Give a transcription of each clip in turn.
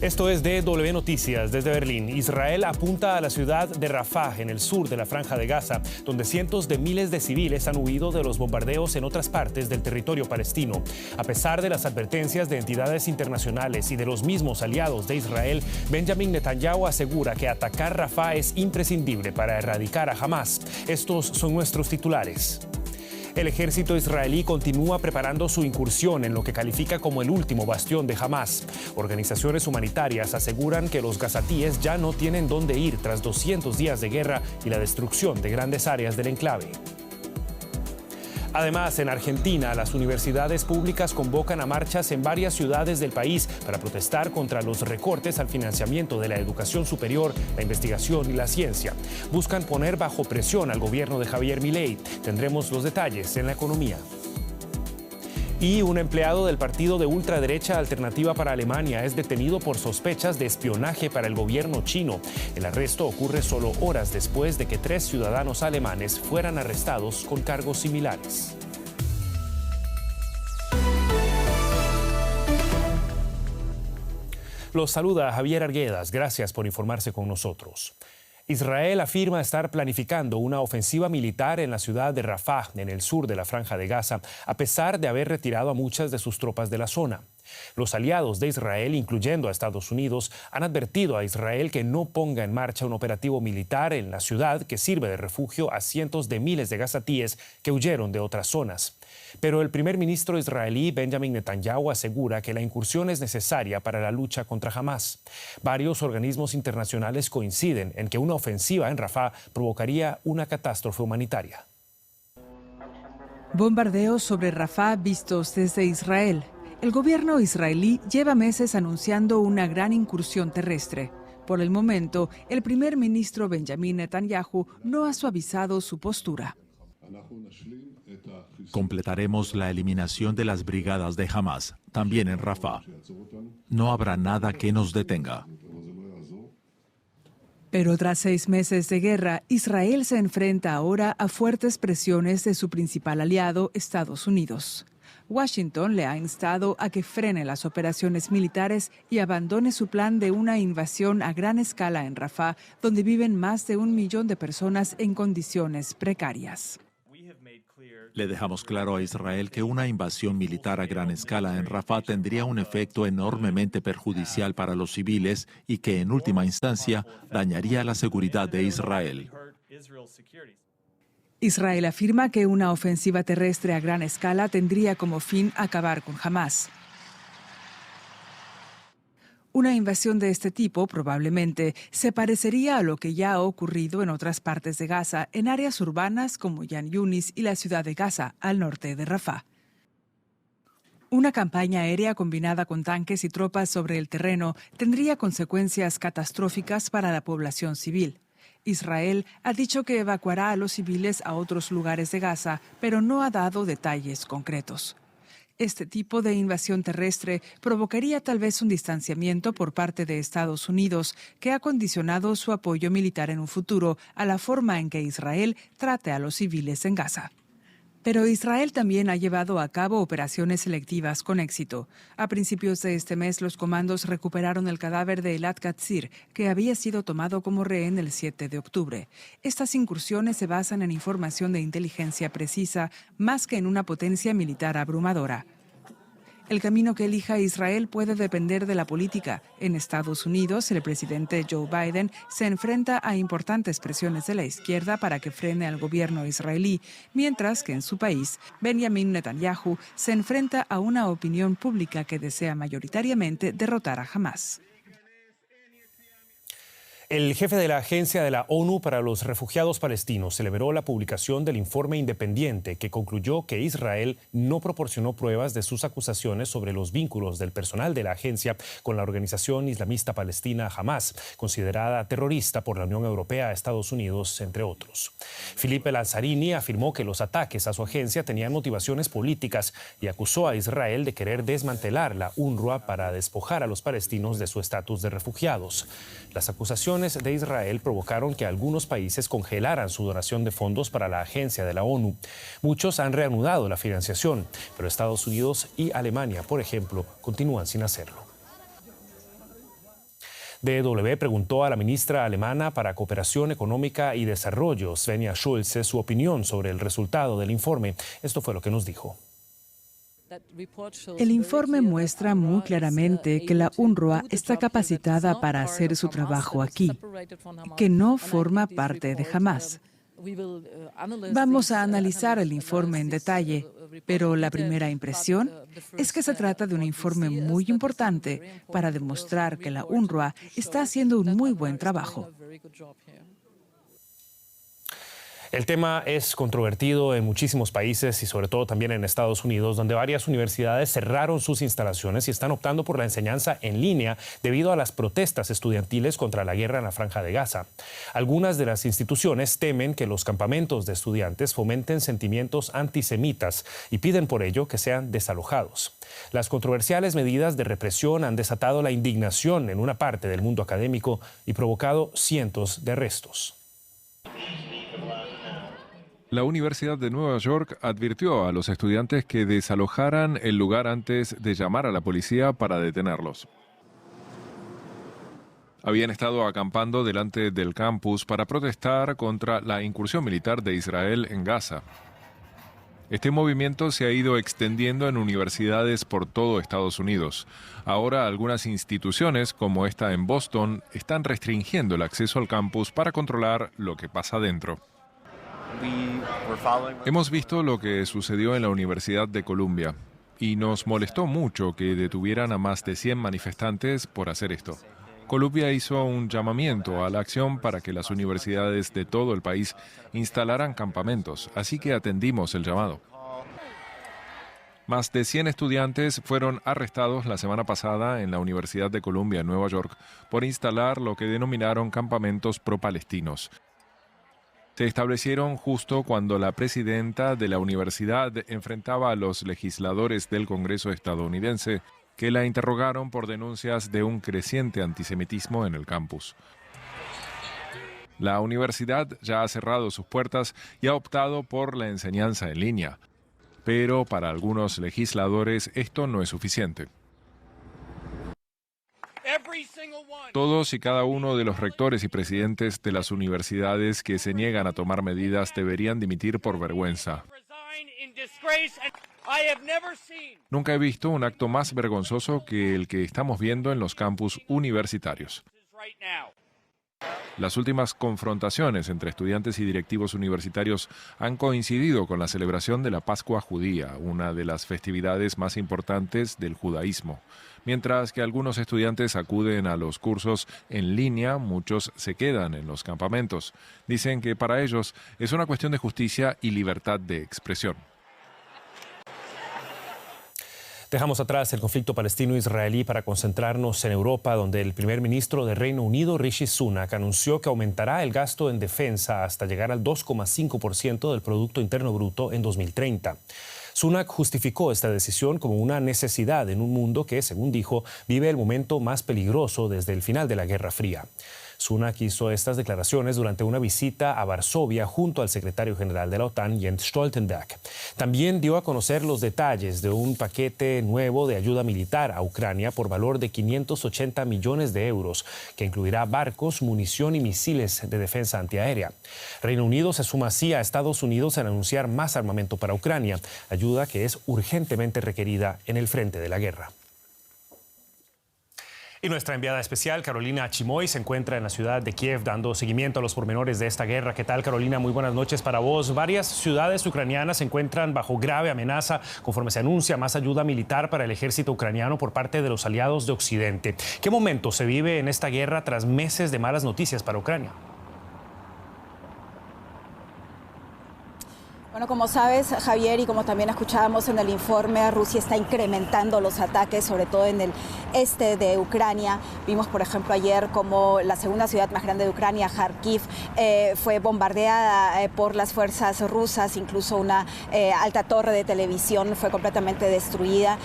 Esto es DW Noticias desde Berlín. Israel apunta a la ciudad de Rafah, en el sur de la Franja de Gaza, donde cientos de miles de civiles han huido de los bombardeos en otras partes del territorio palestino. A pesar de las advertencias de entidades internacionales y de los mismos aliados de Israel, Benjamin Netanyahu asegura que atacar Rafah es imprescindible para erradicar a Hamás. Estos son nuestros titulares. El ejército israelí continúa preparando su incursión en lo que califica como el último bastión de Hamás. Organizaciones humanitarias aseguran que los gazatíes ya no tienen dónde ir tras 200 días de guerra y la destrucción de grandes áreas del enclave. Además, en Argentina, las universidades públicas convocan a marchas en varias ciudades del país para protestar contra los recortes al financiamiento de la educación superior, la investigación y la ciencia. Buscan poner bajo presión al gobierno de Javier Milei. Tendremos los detalles en la economía. Y un empleado del partido de ultraderecha Alternativa para Alemania es detenido por sospechas de espionaje para el gobierno chino. El arresto ocurre solo horas después de que 3 ciudadanos alemanes fueran arrestados con cargos similares. Los saluda Javier Arguedas. Gracias por informarse con nosotros. Israel afirma estar planificando una ofensiva militar en la ciudad de Rafah, en el sur de la Franja de Gaza, a pesar de haber retirado a muchas de sus tropas de la zona. Los aliados de Israel, incluyendo a Estados Unidos, han advertido a Israel que no ponga en marcha un operativo militar en la ciudad que sirve de refugio a cientos de miles de gazatíes que huyeron de otras zonas. Pero el primer ministro israelí Benjamin Netanyahu asegura que la incursión es necesaria para la lucha contra Hamás. Varios organismos internacionales coinciden en que una ofensiva en Rafah provocaría una catástrofe humanitaria. Bombardeos sobre Rafah vistos desde Israel. El gobierno israelí lleva meses anunciando una gran incursión terrestre. Por el momento, el primer ministro Benjamin Netanyahu no ha suavizado su postura. Completaremos la eliminación de las brigadas de Hamás, también en Rafah. No habrá nada que nos detenga. Pero tras 6 meses de guerra, Israel se enfrenta ahora a fuertes presiones de su principal aliado, Estados Unidos. Washington le ha instado a que frene las operaciones militares y abandone su plan de una invasión a gran escala en Rafah, donde viven más de 1 millón de personas en condiciones precarias. Le dejamos claro a Israel que una invasión militar a gran escala en Rafah tendría un efecto enormemente perjudicial para los civiles y que en última instancia dañaría la seguridad de Israel. Israel afirma que una ofensiva terrestre a gran escala tendría como fin acabar con Hamás. Una invasión de este tipo probablemente se parecería a lo que ya ha ocurrido en otras partes de Gaza, en áreas urbanas como Yan Yunis y la ciudad de Gaza, al norte de Rafah. Una campaña aérea combinada con tanques y tropas sobre el terreno tendría consecuencias catastróficas para la población civil. Israel ha dicho que evacuará a los civiles a otros lugares de Gaza, pero no ha dado detalles concretos. Este tipo de invasión terrestre provocaría tal vez un distanciamiento por parte de Estados Unidos, que ha condicionado su apoyo militar en un futuro a la forma en que Israel trate a los civiles en Gaza. Pero Israel también ha llevado a cabo operaciones selectivas con éxito. A principios de este mes, los comandos recuperaron el cadáver de Elad Katzir, que había sido tomado como rehén el 7 de octubre. Estas incursiones se basan en información de inteligencia precisa, más que en una potencia militar abrumadora. El camino que elija Israel puede depender de la política. En Estados Unidos, el presidente Joe Biden se enfrenta a importantes presiones de la izquierda para que frene al gobierno israelí, mientras que en su país, Benjamin Netanyahu se enfrenta a una opinión pública que desea mayoritariamente derrotar a Hamás. El jefe de la Agencia de la ONU para los Refugiados Palestinos celebró la publicación del informe independiente que concluyó que Israel no proporcionó pruebas de sus acusaciones sobre los vínculos del personal de la agencia con la organización islamista palestina Hamás, considerada terrorista por la Unión Europea, Estados Unidos, entre otros. Philippe Lazzarini afirmó que los ataques a su agencia tenían motivaciones políticas y acusó a Israel de querer desmantelar la UNRWA para despojar a los palestinos de su estatus de refugiados. Las acusaciones de Israel provocaron que algunos países congelaran su donación de fondos para la agencia de la ONU. Muchos han reanudado la financiación, pero Estados Unidos y Alemania, por ejemplo, continúan sin hacerlo. DW preguntó a la ministra alemana para Cooperación Económica y Desarrollo, Svenja Schulze, su opinión sobre el resultado del informe. Esto fue lo que nos dijo. El informe muestra muy claramente que la UNRWA está capacitada para hacer su trabajo aquí, que no forma parte de Hamás. Vamos a analizar el informe en detalle, pero la primera impresión es que se trata de un informe muy importante para demostrar que la UNRWA está haciendo un muy buen trabajo. El tema es controvertido en muchísimos países y sobre todo también en Estados Unidos, donde varias universidades cerraron sus instalaciones y están optando por la enseñanza en línea debido a las protestas estudiantiles contra la guerra en la Franja de Gaza. Algunas de las instituciones temen que los campamentos de estudiantes fomenten sentimientos antisemitas y piden por ello que sean desalojados. Las controversiales medidas de represión han desatado la indignación en una parte del mundo académico y provocado cientos de arrestos. La Universidad de Nueva York advirtió a los estudiantes que desalojaran el lugar antes de llamar a la policía para detenerlos. Habían estado acampando delante del campus para protestar contra la incursión militar de Israel en Gaza. Este movimiento se ha ido extendiendo en universidades por todo Estados Unidos. Ahora algunas instituciones, como esta en Boston, están restringiendo el acceso al campus para controlar lo que pasa dentro. Hemos visto lo que sucedió en la Universidad de Columbia y nos molestó mucho que detuvieran a más de 100 manifestantes por hacer esto. Columbia hizo un llamamiento a la acción para que las universidades de todo el país instalaran campamentos, así que atendimos el llamado. Más de 100 estudiantes fueron arrestados la semana pasada en la Universidad de Columbia en Nueva York por instalar lo que denominaron campamentos pro-palestinos. Se establecieron justo cuando la presidenta de la universidad enfrentaba a los legisladores del Congreso estadounidense que la interrogaron por denuncias de un creciente antisemitismo en el campus. La universidad ya ha cerrado sus puertas y ha optado por la enseñanza en línea, pero para algunos legisladores esto no es suficiente. Todos y cada uno de los rectores y presidentes de las universidades que se niegan a tomar medidas deberían dimitir por vergüenza. Nunca he visto un acto más vergonzoso que el que estamos viendo en los campus universitarios. Las últimas confrontaciones entre estudiantes y directivos universitarios han coincidido con la celebración de la Pascua judía, una de las festividades más importantes del judaísmo. Mientras que algunos estudiantes acuden a los cursos en línea, muchos se quedan en los campamentos. Dicen que para ellos es una cuestión de justicia y libertad de expresión. Dejamos atrás el conflicto palestino-israelí para concentrarnos en Europa, donde el primer ministro de Reino Unido, Rishi Sunak, anunció que aumentará el gasto en defensa hasta llegar al 2,5% del Producto Interno Bruto en 2030. Sunak justificó esta decisión como una necesidad en un mundo que, según dijo, vive el momento más peligroso desde el final de la Guerra Fría. Sunak hizo estas declaraciones durante una visita a Varsovia junto al secretario general de la OTAN, Jens Stoltenberg. También dio a conocer los detalles de un paquete nuevo de ayuda militar a Ucrania por valor de 580 millones de euros, que incluirá barcos, munición y misiles de defensa antiaérea. Reino Unido se suma así a Estados Unidos en anunciar más armamento para Ucrania, ayuda que es urgentemente requerida en el frente de la guerra. Y nuestra enviada especial, Carolina Chimoy, se encuentra en la ciudad de Kiev dando seguimiento a los pormenores de esta guerra. ¿Qué tal, Carolina? Muy buenas noches para vos. Varias ciudades ucranianas se encuentran bajo grave amenaza conforme se anuncia más ayuda militar para el ejército ucraniano por parte de los aliados de Occidente. ¿Qué momento se vive en esta guerra tras meses de malas noticias para Ucrania? Bueno, como sabes, Javier, y como también escuchábamos en el informe, Rusia está incrementando los ataques, sobre todo en el este de Ucrania. Vimos, por ejemplo, ayer como la segunda ciudad más grande de Ucrania, Kharkiv, fue bombardeada por las fuerzas rusas. Incluso una alta torre de televisión fue completamente destruida.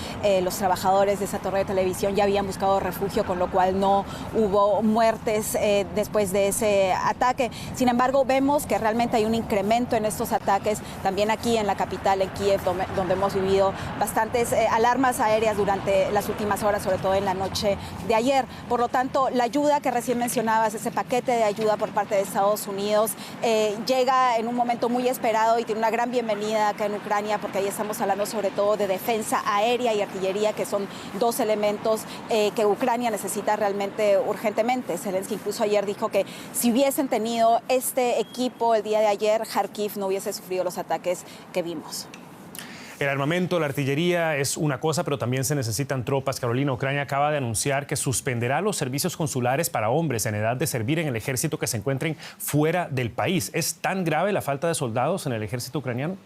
Los trabajadores de esa torre de televisión ya habían buscado refugio, con lo cual no hubo muertes después de ese ataque. Sin embargo, vemos que realmente hay un incremento en estos ataques. También aquí en la capital, en Kiev, donde hemos vivido bastantes alarmas aéreas durante las últimas horas, sobre todo en la noche de ayer. Por lo tanto, la ayuda que recién mencionabas, ese paquete de ayuda por parte de Estados Unidos, llega en un momento muy esperado y tiene una gran bienvenida acá en Ucrania, porque ahí estamos hablando sobre todo de defensa aérea y artillería, que son dos elementos que Ucrania necesita realmente urgentemente. Zelensky incluso ayer dijo que si hubiesen tenido este equipo el día de ayer, Kharkiv no hubiese sufrido los ataques que vimos. El armamento, la artillería es una cosa, pero también se necesitan tropas. Carolina, Ucrania acaba de anunciar que suspenderá los servicios consulares para hombres en edad de servir en el ejército que se encuentren fuera del país. ¿Es tan grave la falta de soldados en el ejército ucraniano?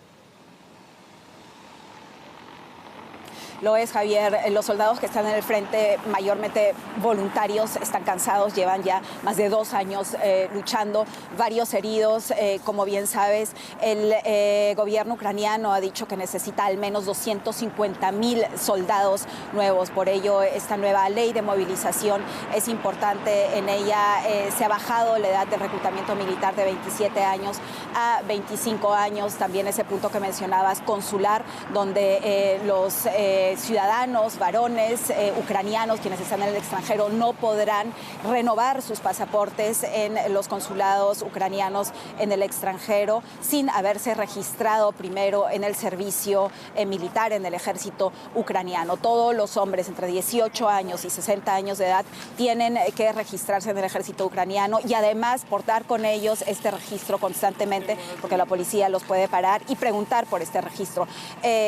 Lo es, Javier. Los soldados que están en el frente, mayormente voluntarios, están cansados, llevan ya más de 2 años luchando, varios heridos. Como bien sabes, el gobierno ucraniano ha dicho que necesita al menos 250,000 soldados nuevos. Por ello, esta nueva ley de movilización es importante. En ella se ha bajado la edad de reclutamiento militar de 27 años a 25 años. También ese punto que mencionabas, consular, donde los ciudadanos, varones ucranianos, quienes están en el extranjero, no podrán renovar sus pasaportes en los consulados ucranianos en el extranjero sin haberse registrado primero en el servicio militar, en el ejército ucraniano. Todos los hombres entre 18 años y 60 años de edad tienen que registrarse en el ejército ucraniano y además portar con ellos este registro constantemente, porque la policía los puede parar y preguntar por este registro.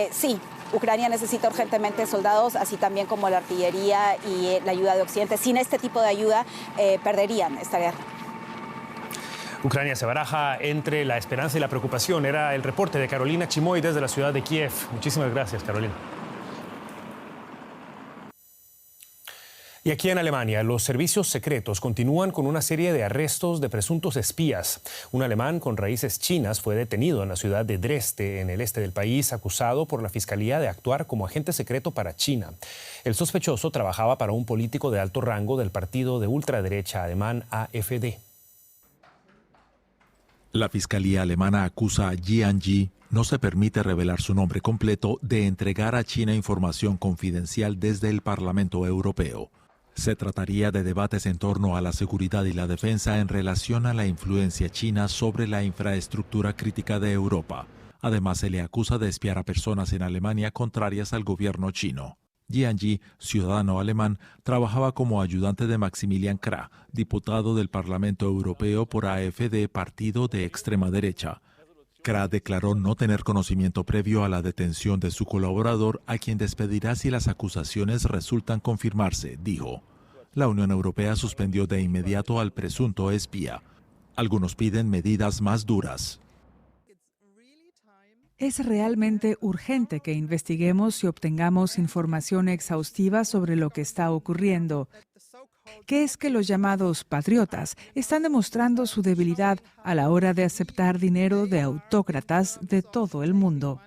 Sí, Ucrania necesita urgentemente soldados, así también como la artillería y la ayuda de Occidente. Sin este tipo de ayuda, perderían esta guerra. Ucrania se baraja entre la esperanza y la preocupación. Era el reporte de Carolina Chimoy desde la ciudad de Kiev. Muchísimas gracias, Carolina. Y aquí en Alemania, los servicios secretos continúan con una serie de arrestos de presuntos espías. Un alemán con raíces chinas fue detenido en la ciudad de Dresde, en el este del país, acusado por la fiscalía de actuar como agente secreto para China. El sospechoso trabajaba para un político de alto rango del partido de ultraderecha alemán AfD. La fiscalía alemana acusa a Jiangyi, no se permite revelar su nombre completo, de entregar a China información confidencial desde el Parlamento Europeo. Se trataría de debates en torno a la seguridad y la defensa en relación a la influencia china sobre la infraestructura crítica de Europa. Además, se le acusa de espiar a personas en Alemania contrarias al gobierno chino. Jiangyi, ciudadano alemán, trabajaba como ayudante de Maximilian Krah, diputado del Parlamento Europeo por AfD, partido de extrema derecha. Krah declaró no tener conocimiento previo a la detención de su colaborador, a quien despedirá si las acusaciones resultan confirmarse, dijo. La Unión Europea suspendió de inmediato al presunto espía. Algunos piden medidas más duras. Es realmente urgente que investiguemos y obtengamos información exhaustiva sobre lo que está ocurriendo. Que es que los llamados patriotas están demostrando su debilidad a la hora de aceptar dinero de autócratas de todo el mundo.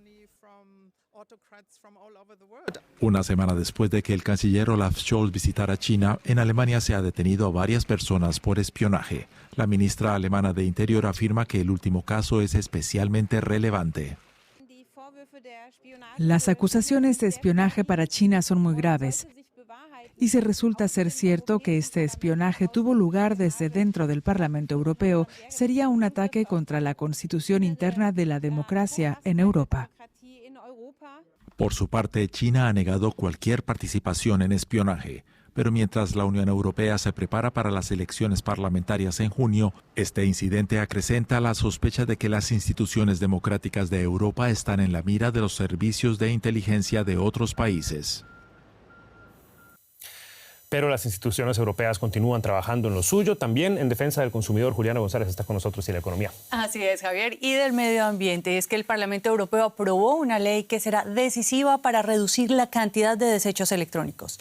Una semana después de que el canciller Olaf Scholz visitara China, en Alemania se ha detenido a varias personas por espionaje. La ministra alemana de Interior afirma que el último caso es especialmente relevante. Las acusaciones de espionaje para China son muy graves. Y si resulta ser cierto que este espionaje tuvo lugar desde dentro del Parlamento Europeo, sería un ataque contra la constitución interna de la democracia en Europa. Por su parte, China ha negado cualquier participación en espionaje. Pero mientras la Unión Europea se prepara para las elecciones parlamentarias en junio, este incidente acrecenta la sospecha de que las instituciones democráticas de Europa están en la mira de los servicios de inteligencia de otros países. Pero las instituciones europeas continúan trabajando en lo suyo, también en defensa del consumidor. Juliana González está con nosotros y la economía. Así es, Javier. Y del medio ambiente. Es que el Parlamento Europeo aprobó una ley que será decisiva para reducir la cantidad de desechos electrónicos.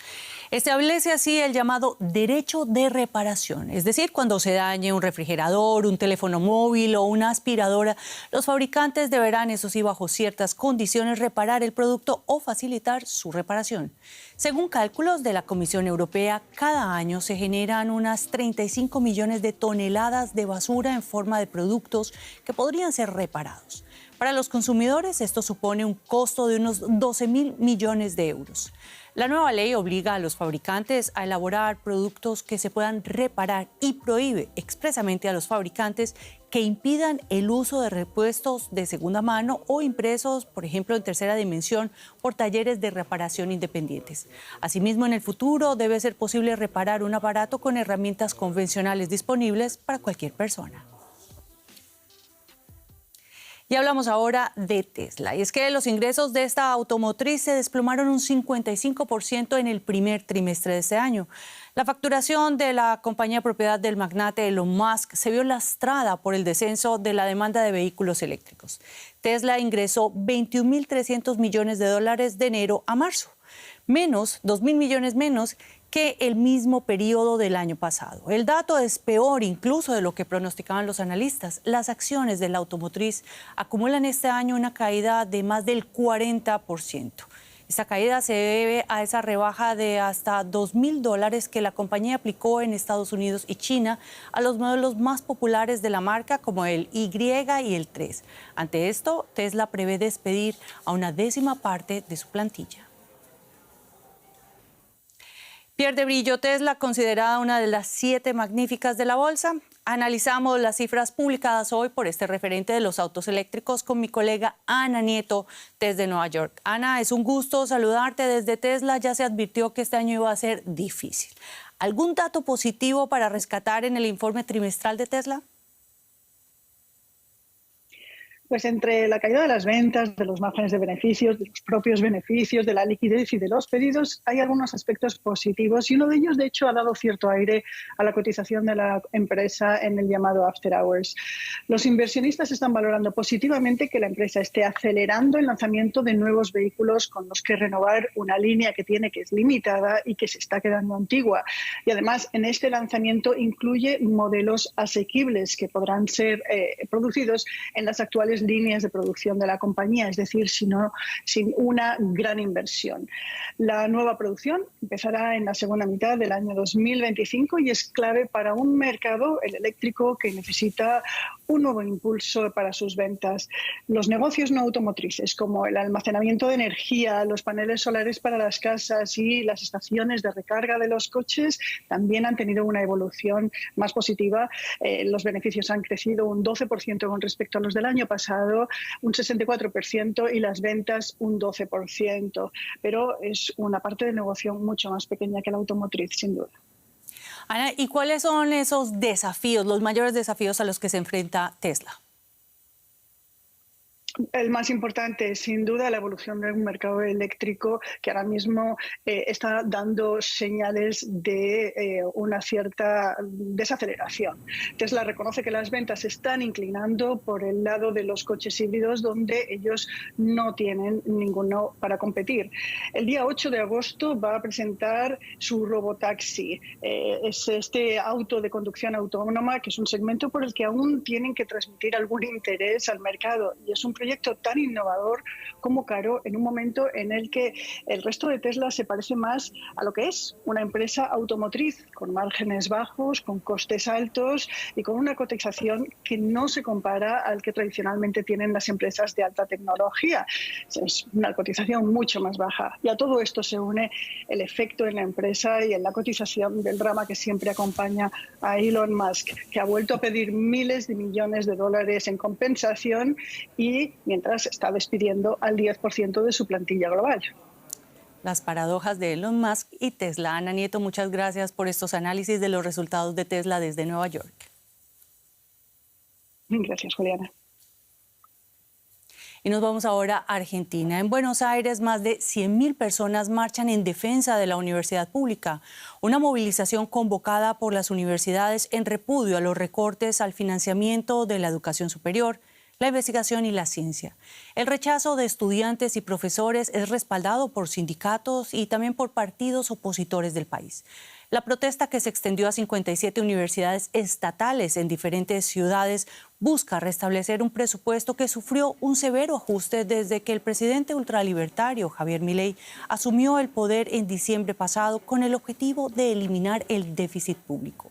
Establece así el llamado derecho de reparación. Es decir, cuando se dañe un refrigerador, un teléfono móvil o una aspiradora, los fabricantes deberán, eso sí, bajo ciertas condiciones, reparar el producto o facilitar su reparación. Según cálculos de la Comisión Europea, cada año se generan unas 35 millones de toneladas de basura en forma de productos que podrían ser reparados. Para los consumidores, esto supone un costo de unos 12.000 millones de euros. La nueva ley obliga a los fabricantes a elaborar productos que se puedan reparar y prohíbe expresamente a los fabricantes que impidan el uso de repuestos de segunda mano o impresos, por ejemplo, en tercera dimensión, por talleres de reparación independientes. Asimismo, en el futuro debe ser posible reparar un aparato con herramientas convencionales disponibles para cualquier persona. Y hablamos ahora de Tesla. Y es que los ingresos de esta automotriz se desplomaron un 55% en el primer trimestre de este año. La facturación de la compañía propiedad del magnate Elon Musk se vio lastrada por el descenso de la demanda de vehículos eléctricos. Tesla ingresó 21.300 millones de dólares de enero a marzo, menos 2.000 millones menos que el mismo periodo del año pasado. El dato es peor incluso de lo que pronosticaban los analistas. Las acciones de la automotriz acumulan este año una caída de más del 40%. Esta caída se debe a esa rebaja de hasta $2.000 que la compañía aplicó en Estados Unidos y China a los modelos más populares de la marca, como el Y y el 3. Ante esto, Tesla prevé despedir a una décima parte de su plantilla. Pierde brillo Tesla, considerada una de las 7 magníficas de la bolsa. Analizamos las cifras publicadas hoy por este referente de los autos eléctricos con mi colega Ana Nieto desde Nueva York. Ana, es un gusto saludarte desde Tesla. Ya se advirtió que este año iba a ser difícil. ¿Algún dato positivo para rescatar en el informe trimestral de Tesla? Pues entre la caída de las ventas, de los márgenes de beneficios, de los propios beneficios, de la liquidez y de los pedidos, hay algunos aspectos positivos y uno de ellos, de hecho, ha dado cierto aire a la cotización de la empresa en el llamado After Hours. Los inversionistas están valorando positivamente que la empresa esté acelerando el lanzamiento de nuevos vehículos con los que renovar una línea que tiene, que es limitada y que se está quedando antigua. Y además, en este lanzamiento incluye modelos asequibles que podrán ser producidos en las actuales líneas de producción de la compañía, es decir, sin una gran inversión. La nueva producción empezará en la segunda mitad del año 2025 y es clave para un mercado, el eléctrico, que necesita un nuevo impulso para sus ventas. Los negocios no automotrices, como el almacenamiento de energía, los paneles solares para las casas y las estaciones de recarga de los coches, también han tenido una evolución más positiva. Los beneficios han crecido un 12% con respecto a los del año pasado, un 64%, y las ventas un 12%. Pero es una parte del negocio mucho más pequeña que la automotriz, sin duda. Ana, ¿y cuáles son esos desafíos, los mayores desafíos a los que se enfrenta Tesla? El más importante es, sin duda, la evolución de un mercado eléctrico que ahora mismo está dando señales de una cierta desaceleración. Tesla reconoce que las ventas se están inclinando por el lado de los coches híbridos, donde ellos no tienen ninguno para competir. El día 8 de agosto va a presentar su robotaxi. Es este auto de conducción autónoma, que es un segmento por el que aún tienen que transmitir algún interés al mercado, y es un proyecto tan innovador como caro, en un momento en el que el resto de Tesla se parece más a lo que es una empresa automotriz, con márgenes bajos, con costes altos y con una cotización que no se compara al que tradicionalmente tienen las empresas de alta tecnología. Es una cotización mucho más baja. Y a todo esto se une el efecto en la empresa y en la cotización del drama que siempre acompaña a Elon Musk, que ha vuelto a pedir miles de millones de dólares en compensación y mientras está despidiendo al 10% de su plantilla global. Las paradojas de Elon Musk y Tesla. Ana Nieto, muchas gracias por estos análisis de los resultados de Tesla desde Nueva York. Gracias, Juliana. Y nos vamos ahora a Argentina. En Buenos Aires, más de 100.000 personas marchan en defensa de la universidad pública. Una movilización convocada por las universidades en repudio a los recortes al financiamiento de la educación superior, la investigación y la ciencia. El rechazo de estudiantes y profesores es respaldado por sindicatos y también por partidos opositores del país. La protesta, que se extendió a 57 universidades estatales en diferentes ciudades, busca restablecer un presupuesto que sufrió un severo ajuste desde que el presidente ultralibertario Javier Milei asumió el poder en diciembre pasado, con el objetivo de eliminar el déficit público.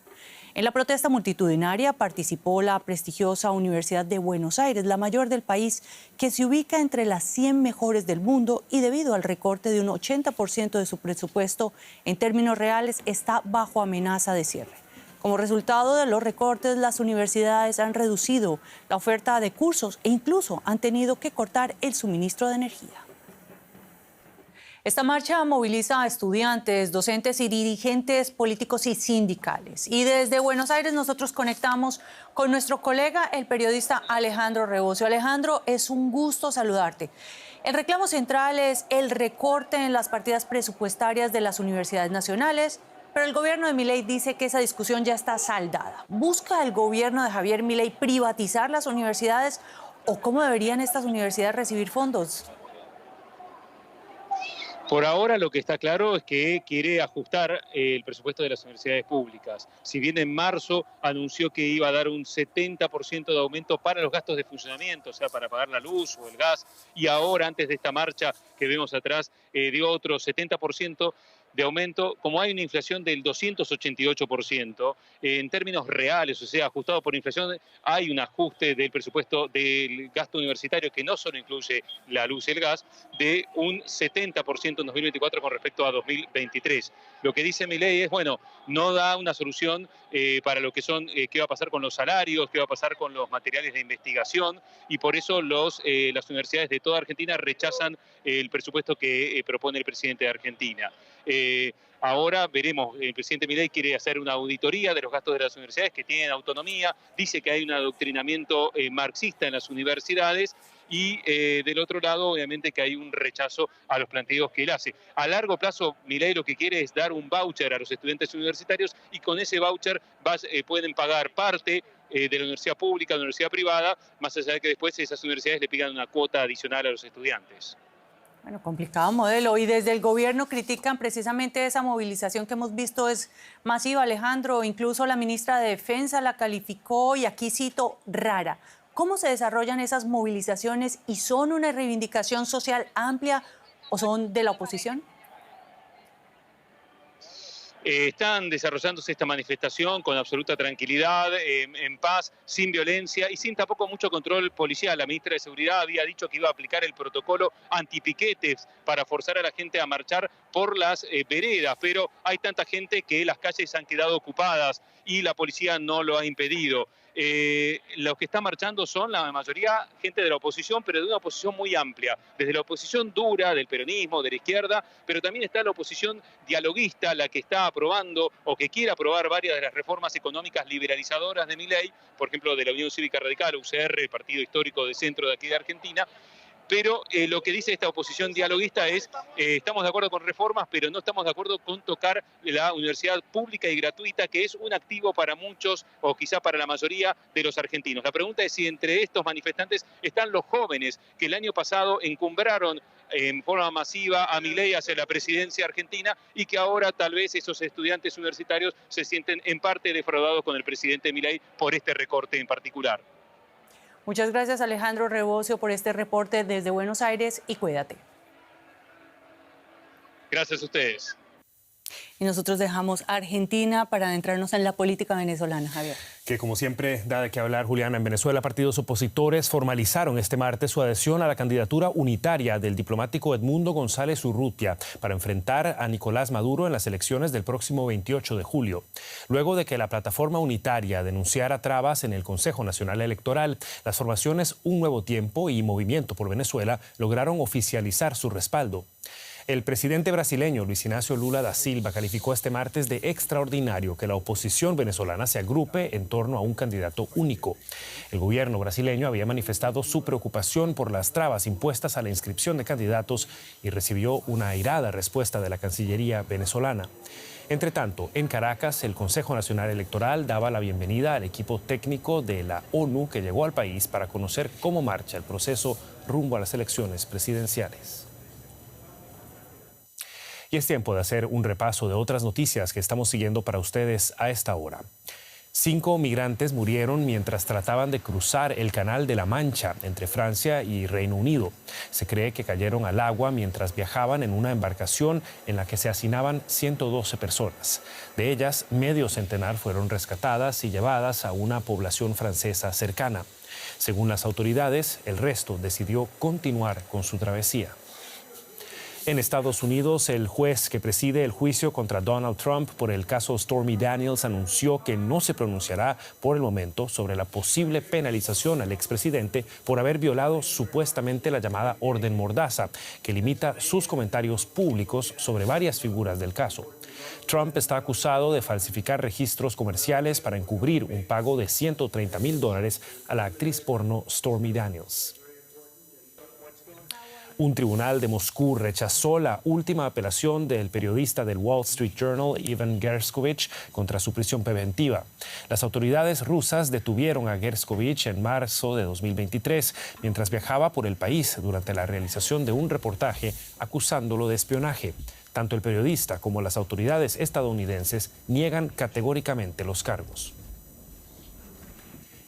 En la protesta multitudinaria participó la prestigiosa Universidad de Buenos Aires, la mayor del país, que se ubica entre las 100 mejores del mundo y debido al recorte de un 80% de su presupuesto, en términos reales, está bajo amenaza de cierre. Como resultado de los recortes, las universidades han reducido la oferta de cursos e incluso han tenido que cortar el suministro de energía. Esta marcha moviliza a estudiantes, docentes y dirigentes políticos y sindicales. Y desde Buenos Aires nosotros conectamos con nuestro colega, el periodista Alejandro Rebocio. Alejandro, es un gusto saludarte. El reclamo central es el recorte en las partidas presupuestarias de las universidades nacionales, pero el gobierno de Milei dice que esa discusión ya está saldada. ¿Busca el gobierno de Javier Milei privatizar las universidades o cómo deberían estas universidades recibir fondos? Por ahora lo que está claro es que quiere ajustar el presupuesto de las universidades públicas. Si bien en marzo anunció que iba a dar un 70% de aumento para los gastos de funcionamiento, o sea, para pagar la luz o el gas, y ahora antes de esta marcha que vemos atrás dio otro 70% de aumento, como hay una inflación del 288%, en términos reales, o sea, ajustado por inflación, hay un ajuste del presupuesto del gasto universitario que no solo incluye la luz y el gas, de un 70% en 2024 con respecto a 2023. Lo que dice Milei es, bueno, no da una solución para lo que son, qué va a pasar con los salarios, qué va a pasar con los materiales de investigación, y por eso las universidades de toda Argentina rechazan el presupuesto que propone el presidente de Argentina. Ahora veremos, el presidente Milei quiere hacer una auditoría de los gastos de las universidades que tienen autonomía, dice que hay un adoctrinamiento marxista en las universidades y del otro lado obviamente que hay un rechazo a los planteos que él hace. A largo plazo Milei lo que quiere es dar un voucher a los estudiantes universitarios y con ese voucher pueden pagar parte de la universidad pública, de la universidad privada, más allá de que después esas universidades le pidan una cuota adicional a los estudiantes. Bueno, complicado modelo. Y desde el gobierno critican precisamente esa movilización que hemos visto es masiva, Alejandro. Incluso la ministra de Defensa la calificó, y aquí cito, rara. ¿Cómo se desarrollan esas movilizaciones y son una reivindicación social amplia o son de la oposición? Están desarrollándose esta manifestación con absoluta tranquilidad, en paz, sin violencia y sin tampoco mucho control policial. La ministra de Seguridad había dicho que iba a aplicar el protocolo antipiquetes para forzar a la gente a marchar por las veredas, pero hay tanta gente que las calles han quedado ocupadas y la policía no lo ha impedido. Los que están marchando son la mayoría gente de la oposición, pero de una oposición muy amplia, desde la oposición dura del peronismo, de la izquierda, pero también está la oposición dialoguista, la que está aprobando o que quiere aprobar varias de las reformas económicas liberalizadoras de Milei, por ejemplo de la Unión Cívica Radical, UCR, el partido histórico de centro de aquí de Argentina. Pero lo que dice esta oposición dialoguista es, estamos de acuerdo con reformas, pero no estamos de acuerdo con tocar la universidad pública y gratuita, que es un activo para muchos o quizá para la mayoría de los argentinos. La pregunta es si entre estos manifestantes están los jóvenes que el año pasado encumbraron en forma masiva a Milei hacia la presidencia argentina y que ahora tal vez esos estudiantes universitarios se sienten en parte defraudados con el presidente Milei por este recorte en particular. Muchas gracias, Alejandro Rebocio, por este reporte desde Buenos Aires y cuídate. Gracias a ustedes. Y nosotros dejamos Argentina para adentrarnos en la política venezolana, Javier. Que como siempre da de qué hablar, Juliana. En Venezuela, partidos opositores formalizaron este martes su adhesión a la candidatura unitaria del diplomático Edmundo González Urrutia para enfrentar a Nicolás Maduro en las elecciones del próximo 28 de julio. Luego de que la plataforma unitaria denunciara trabas en el Consejo Nacional Electoral, las formaciones Un Nuevo Tiempo y Movimiento por Venezuela lograron oficializar su respaldo. El presidente brasileño Luis Ignacio Lula da Silva calificó este martes de extraordinario que la oposición venezolana se agrupe en torno a un candidato único. El gobierno brasileño había manifestado su preocupación por las trabas impuestas a la inscripción de candidatos y recibió una airada respuesta de la Cancillería venezolana. Entre tanto, en Caracas, el Consejo Nacional Electoral daba la bienvenida al equipo técnico de la ONU que llegó al país para conocer cómo marcha el proceso rumbo a las elecciones presidenciales. Y es tiempo de hacer un repaso de otras noticias que estamos siguiendo para ustedes a esta hora. 5 migrantes murieron mientras trataban de cruzar el Canal de la Mancha entre Francia y Reino Unido. Se cree que cayeron al agua mientras viajaban en una embarcación en la que se hacinaban 112 personas. De ellas, medio centenar fueron rescatadas y llevadas a una población francesa cercana. Según las autoridades, el resto decidió continuar con su travesía. En Estados Unidos, el juez que preside el juicio contra Donald Trump por el caso Stormy Daniels anunció que no se pronunciará por el momento sobre la posible penalización al expresidente por haber violado supuestamente la llamada Orden Mordaza, que limita sus comentarios públicos sobre varias figuras del caso. Trump está acusado de falsificar registros comerciales para encubrir un pago de $130,000 a la actriz porno Stormy Daniels. Un tribunal de Moscú rechazó la última apelación del periodista del Wall Street Journal, Ivan Gershkovich, contra su prisión preventiva. Las autoridades rusas detuvieron a Gershkovich en marzo de 2023, mientras viajaba por el país durante la realización de un reportaje acusándolo de espionaje. Tanto el periodista como las autoridades estadounidenses niegan categóricamente los cargos.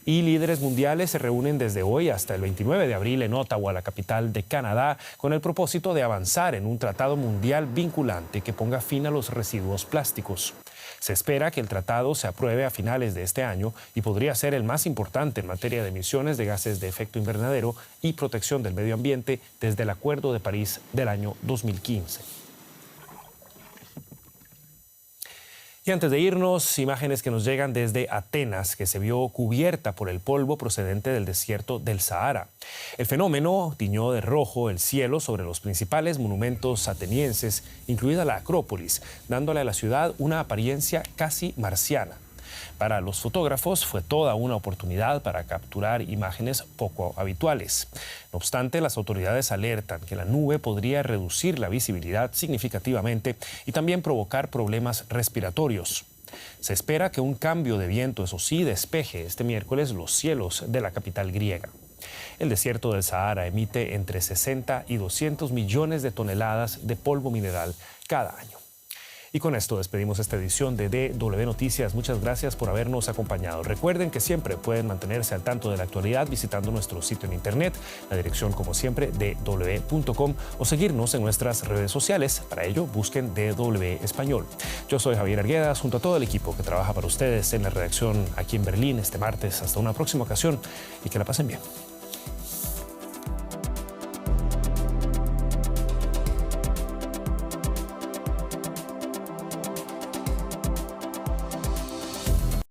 Y líderes mundiales se reúnen desde hoy hasta el 29 de abril en Ottawa, la capital de Canadá, con el propósito de avanzar en un tratado mundial vinculante que ponga fin a los residuos plásticos. Se espera que el tratado se apruebe a finales de este año y podría ser el más importante en materia de emisiones de gases de efecto invernadero y protección del medio ambiente desde el Acuerdo de París del año 2015. Y antes de irnos, imágenes que nos llegan desde Atenas, que se vio cubierta por el polvo procedente del desierto del Sahara. El fenómeno tiñó de rojo el cielo sobre los principales monumentos atenienses, incluida la Acrópolis, dándole a la ciudad una apariencia casi marciana. Para los fotógrafos fue toda una oportunidad para capturar imágenes poco habituales. No obstante, las autoridades alertan que la nube podría reducir la visibilidad significativamente y también provocar problemas respiratorios. Se espera que un cambio de viento, eso sí, despeje este miércoles los cielos de la capital griega. El desierto del Sahara emite entre 60 y 200 millones de toneladas de polvo mineral cada año. Y con esto despedimos esta edición de DW Noticias. Muchas gracias por habernos acompañado. Recuerden que siempre pueden mantenerse al tanto de la actualidad visitando nuestro sitio en internet, la dirección como siempre dw.com, o seguirnos en nuestras redes sociales. Para ello busquen DW Español. Yo soy Javier Arguedas, junto a todo el equipo que trabaja para ustedes en la redacción aquí en Berlín este martes. Hasta una próxima ocasión y que la pasen bien.